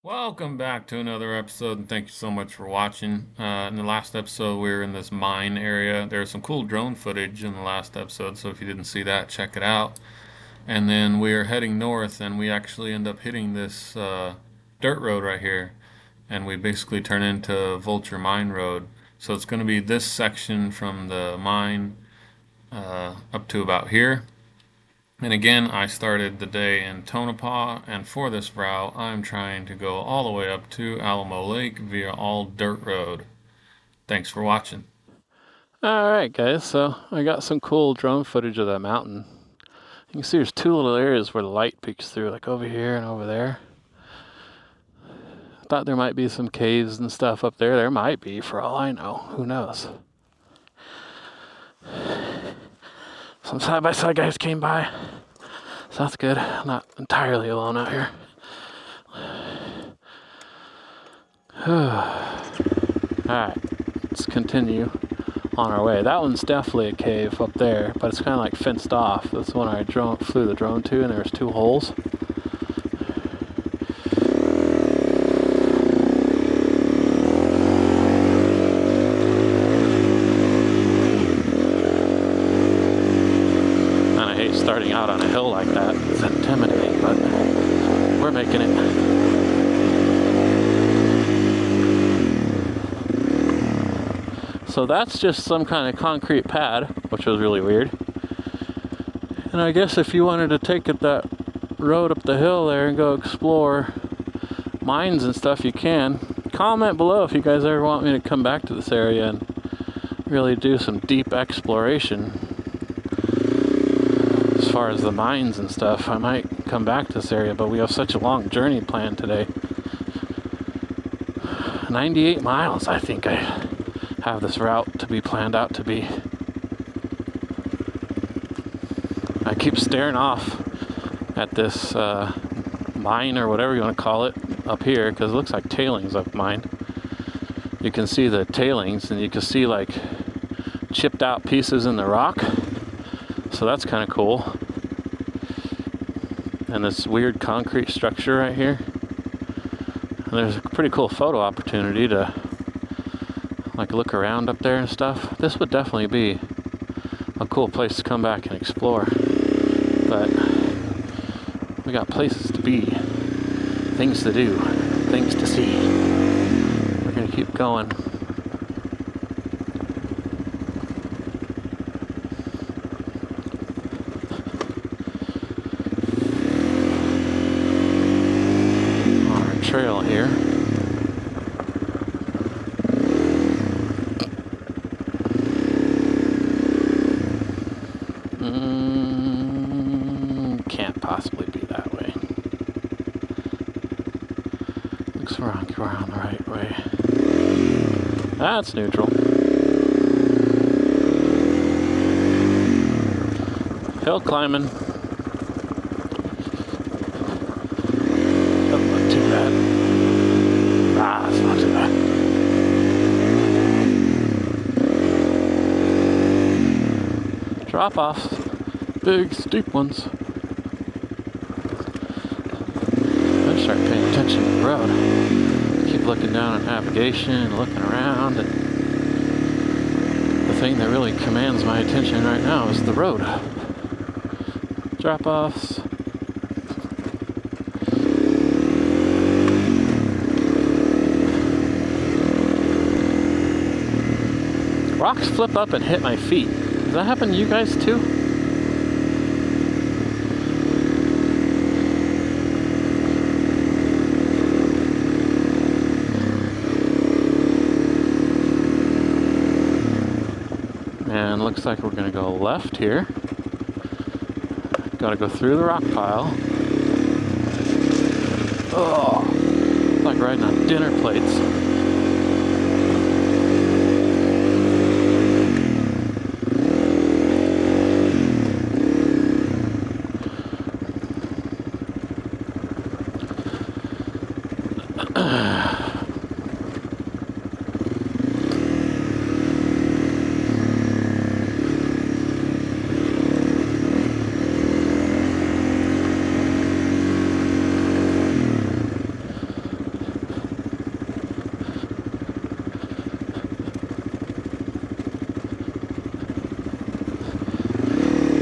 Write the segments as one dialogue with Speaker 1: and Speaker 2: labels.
Speaker 1: Welcome back to another episode, and thank you so much for watching. In the last episode, we were in this mine area. There's some cool drone footage in the last episode, so if you didn't see that, check it out. And then we are heading north, and we actually end up hitting this dirt road right here, and we basically turn into Vulture Mine Road. So it's going to be this section from the mine up to about here. And again, I started the day in Tonopah, and for this route, I'm trying to go all the way up to Alamo Lake via all dirt road. Thanks for watching.
Speaker 2: Alright guys, so I got some cool drone footage of that mountain. You can see there's two little areas where the light peeks through, like over here and over there. I thought there might be some caves and stuff up there. There might be, for all I know. Who knows? Some side-by-side guys came by. So that's good. I'm not entirely alone out here. Alright, let's continue on our way. That one's definitely a cave up there, but it's kind of like fenced off. That's the one I flew the drone to, and there's two holes. And I hate starting out on a hill like that. It's intimidating, but we're making it. So that's just some kind of concrete pad, which was really weird. And I guess if you wanted to take that road up the hill there and go explore mines and stuff, you can. Comment below if you guys ever want me to come back to this area and really do some deep exploration. As far as the mines and stuff, I might come back to this area, but we have such a long journey planned today. 98 miles, I think I have this route to be planned out to be. I keep staring off at this mine, or whatever you want to call it, up here, because it looks like tailings of mine. You can see the tailings, and you can see like chipped out pieces in the rock, so that's kind of cool. And this weird concrete structure right here, and there's a pretty cool photo opportunity to like look around up there and stuff. This would definitely be a cool place to come back and explore. But we got places to be, things to do, things to see. We're gonna keep going. On our trail here. Can't possibly be that way. Looks like we're on the right way. That's neutral. Hill climbing. Doesn't look too bad. Ah, it's not too bad. Drop-offs. Big, steep ones. I start paying attention to the road. Keep looking down at navigation and looking around. And the thing that really commands my attention right now is the road. Drop-offs. Rocks flip up and hit my feet. Does that happen to you guys too? And looks like we're gonna go left here. Gotta go through the rock pile. Oh, like riding on dinner plates.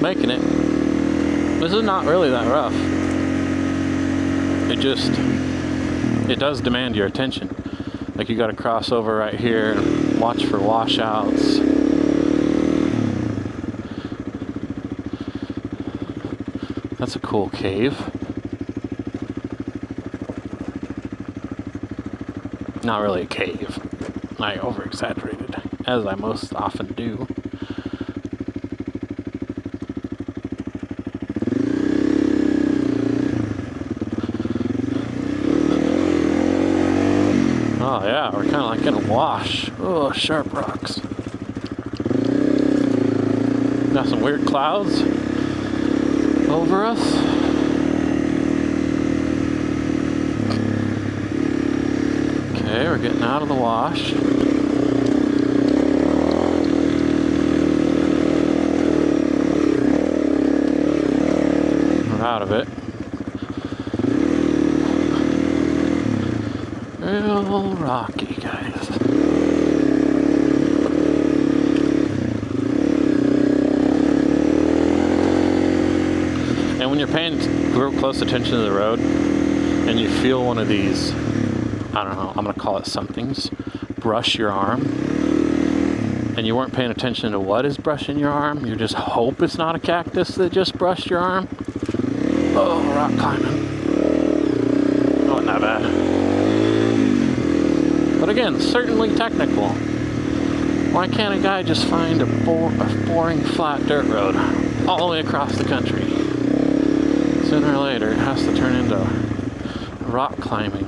Speaker 2: making it. This is not really that rough. It does demand your attention. Like, you gotta cross over right here and watch for washouts. That's a cool cave. Not really a cave. I over-exaggerated, as I most often do. Oh yeah, we're kind of like in a wash. Oh, sharp rocks. Got some weird clouds over us. Okay, we're getting out of the wash. We're out of it. Real rocky, guys. And when you're paying real close attention to the road and you feel one of these, I don't know, I'm gonna call it somethings, brush your arm, and you weren't paying attention to what is brushing your arm, you just hope it's not a cactus that just brushed your arm. Oh, rock climbing. Oh, not bad. But again, certainly technical. Why can't a guy just find a boring flat dirt road all the way across the country? Sooner or later, it has to turn into rock climbing.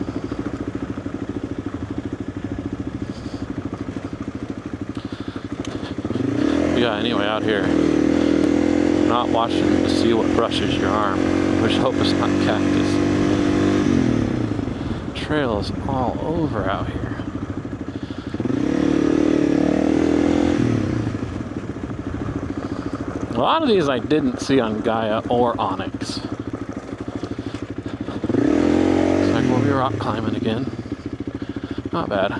Speaker 2: Yeah, anyway, out here, not watching to see what brushes your arm. I just hope it's not cactus. Trail is all over out here. A lot of these I didn't see on Gaia or Onyx. Looks like we'll be rock climbing again. Not bad.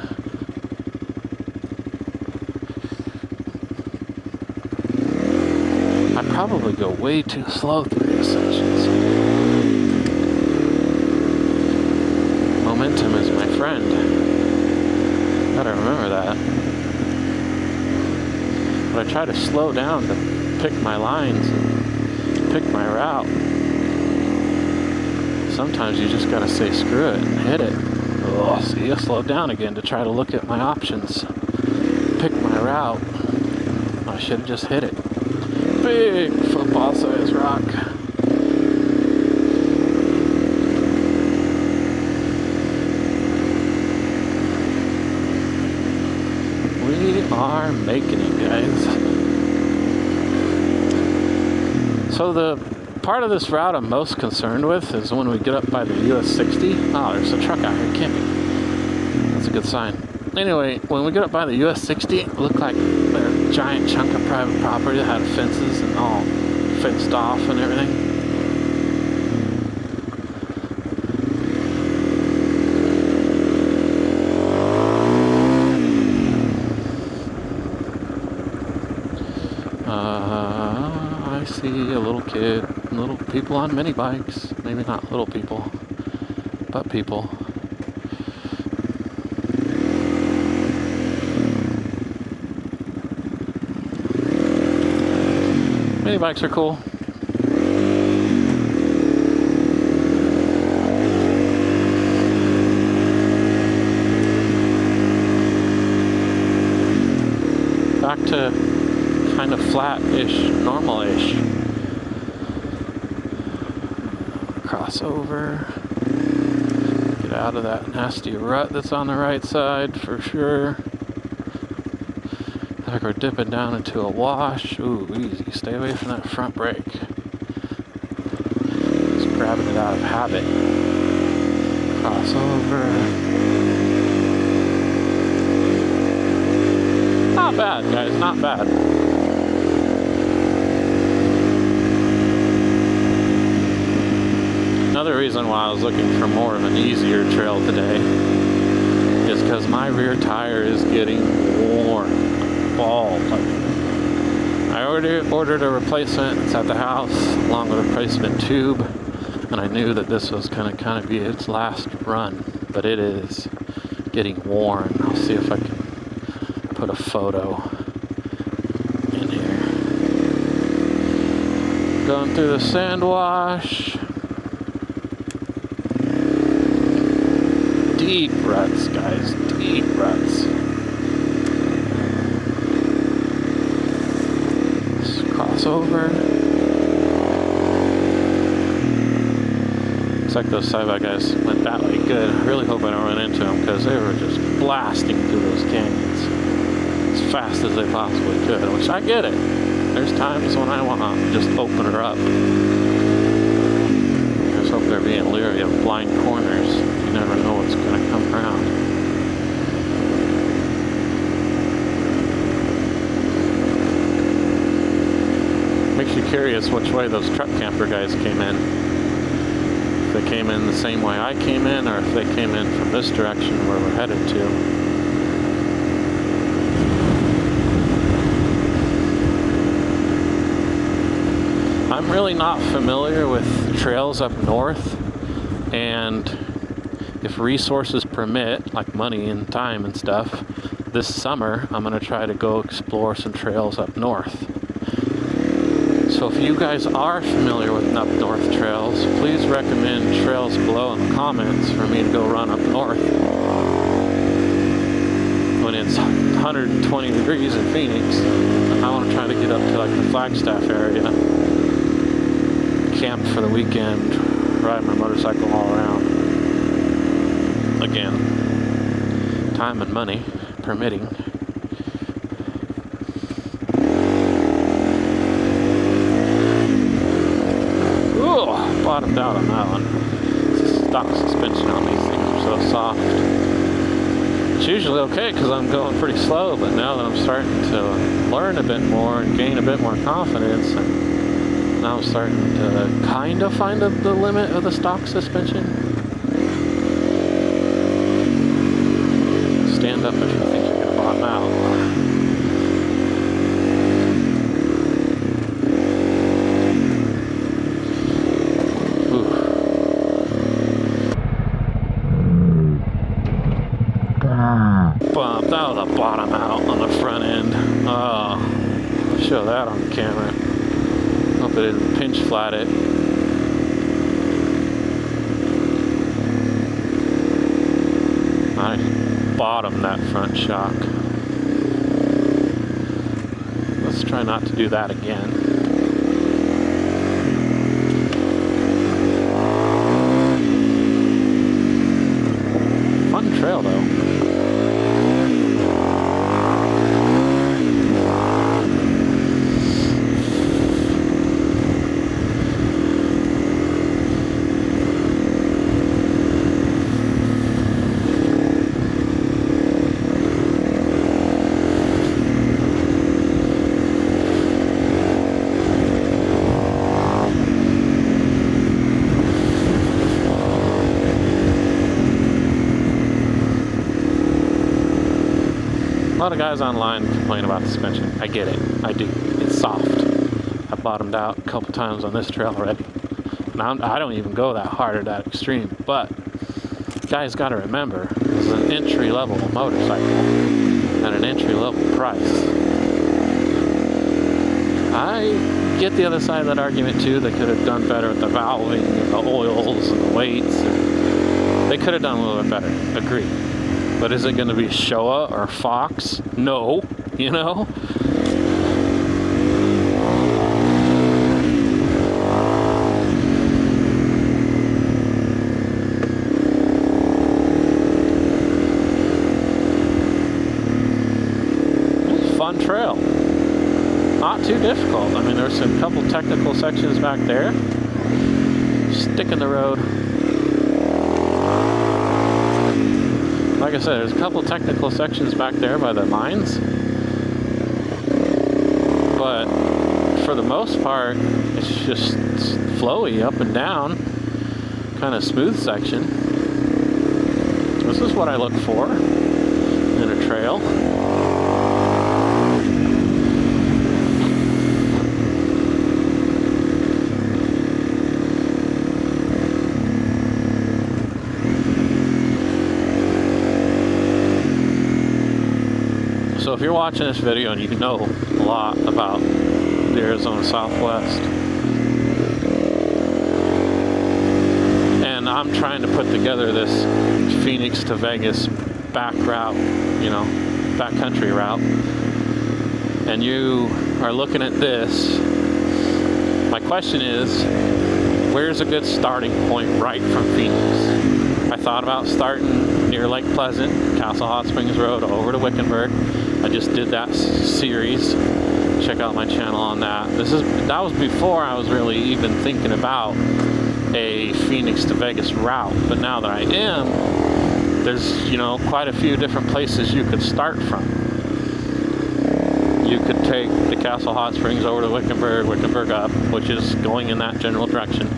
Speaker 2: I probably go way too slow through these sections. Momentum is my friend. Gotta remember that. But I try to slow down to pick my lines and pick my route. Sometimes you just gotta say screw it and hit it. Oh, see, I slowed down again to try to look at my options. Pick my route. I should have just hit it. Big football size rock. We are making it, guys. So the part of this route I'm most concerned with is when we get up by the US 60. Oh, there's a truck out here camping. That's a good sign. Anyway, when we get up by the US 60, it looked like a giant chunk of private property that had fences and all fenced off and everything. I see a little kid, little people on mini bikes. Maybe not little people, but people. Mini bikes are cool. Back to kind of flat-ish, normal-ish. Cross over. Get out of that nasty rut that's on the right side for sure. Looks like we're dipping down into a wash. Ooh, easy. Stay away from that front brake. Just grabbing it out of habit. Cross over. Not bad, guys. Not bad. Another reason why I was looking for more of an easier trail today is because my rear tire is getting worn, bald. I I ordered a replacement. It's at the house, along with a replacement tube. And I knew that this was going to kind of be its last run, but it is getting worn. I'll see if I can put a photo in here. Going through the sand wash. Deep ruts, guys, deep ruts. Let's cross over. Looks like those side-by guys went that way good. I really hope I don't run into them because they were just blasting through those canyons as fast as they possibly could, which I get it. There's times when I want to just open her up. I just hope they're being leery of blind corners. You never know what's going to come around. Makes you curious which way those truck camper guys came in. If they came in the same way I came in, or if they came in from this direction where we're headed to. I'm really not familiar with trails up north, and if resources permit, like money and time and stuff, this summer I'm going to try to go explore some trails up north. So if you guys are familiar with up north trails, please recommend trails below in the comments for me to go run up north when it's 120 degrees in Phoenix. I want to try to get up to like the Flagstaff area, camp for the weekend, ride my motorcycle all around. Again, time and money permitting. Bottomed out on that one. Stock suspension on these things are so soft. It's usually okay because I'm going pretty slow, but now that I'm starting to learn a bit more and gain a bit more confidence, and now I'm starting to kind of find the limit of the stock suspension. Stand up if you think you're going to bottom out. Bumped out of the bottom out on the front end. Oh, I'll show that on the camera. Hope it didn't pinch flat it. I bottomed that front shock. Let's try not to do that again. Fun trail though. A lot of guys online complain about the suspension. I get it. I do. It's soft. I bottomed out a couple times on this trail already. Now I don't even go that hard or that extreme. But guys got to remember, this is an entry-level motorcycle at an entry-level price. I get the other side of that argument too. They could have done better with the valving and the oils and the weights. They could have done a little bit better. Agreed. But is it going to be Showa or Fox? No, you know? It's a fun trail. Not too difficult. I mean, there's a couple technical sections back there. Stick in the road. Like I said, there's a couple technical sections back there by the mines, but for the most part, it's just flowy up and down, kind of smooth section. This is what I look for in a trail. So if you're watching this video and you know a lot about the Arizona Southwest, and I'm trying to put together this Phoenix to Vegas back route, you know, backcountry route, and you are looking at this, my question is, where's a good starting point right from Phoenix? I thought about starting near Lake Pleasant, Castle Hot Springs Road, over to Wickenburg. I just did that series. Check out my channel on that. That was before I was really even thinking about a Phoenix to Vegas route. But now that I am, there's, you know, quite a few different places you could start from. You could take the Castle Hot Springs over to Wickenburg, Wickenburg up, which is going in that general direction.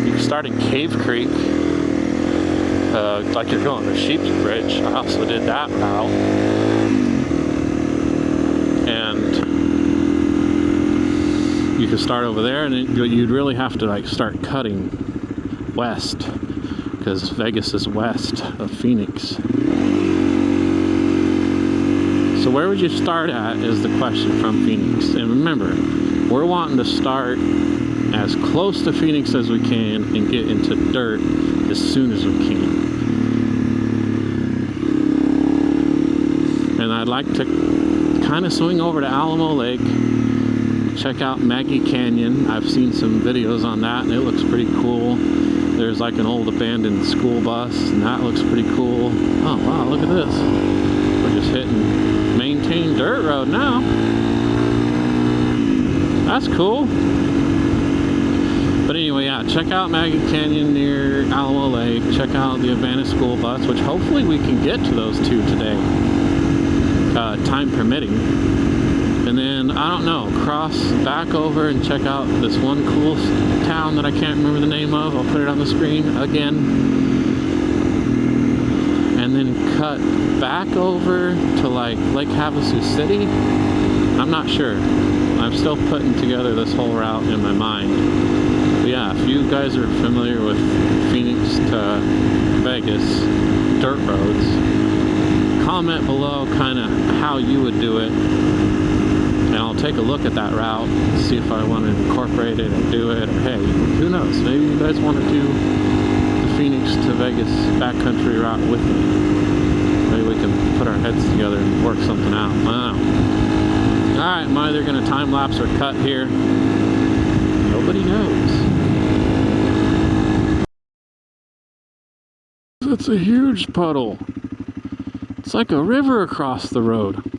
Speaker 2: You could start in Cave Creek, like you're going to Sheep's Bridge. I also did that route. And you could start over there, and you'd really have to like start cutting west, because Vegas is west of Phoenix. So where would you start at is the question from Phoenix. And remember, we're wanting to start as close to Phoenix as we can and get into dirt as soon as we can. And I'd like to kind of swing over to Alamo Lake, check out Maggie Canyon. I've seen some videos on that and it looks pretty cool. There's like an old abandoned school bus and that looks pretty cool. Oh wow, look at this. We're just hitting maintained dirt road now. That's cool. But anyway, yeah, check out Maggie Canyon near Alamo Lake. Check out the abandoned school bus, which hopefully we can get to those two today, time permitting. And then, I don't know, cross back over and check out this one cool town that I can't remember the name of. I'll put it on the screen again. And then cut back over to like Lake Havasu City. I'm not sure. I'm still putting together this whole route in my mind. But yeah, if you guys are familiar with Phoenix to Vegas dirt roads, comment below kind of how you would do it. And I'll take a look at that route, see if I want to incorporate it or do it. Or hey, who knows? Maybe you guys want to do the Phoenix to Vegas backcountry route with me. Maybe we can put our heads together and work something out. I don't know. Alright, am I either going to time lapse or cut here? Nobody knows. It's a huge puddle. It's like a river across the road.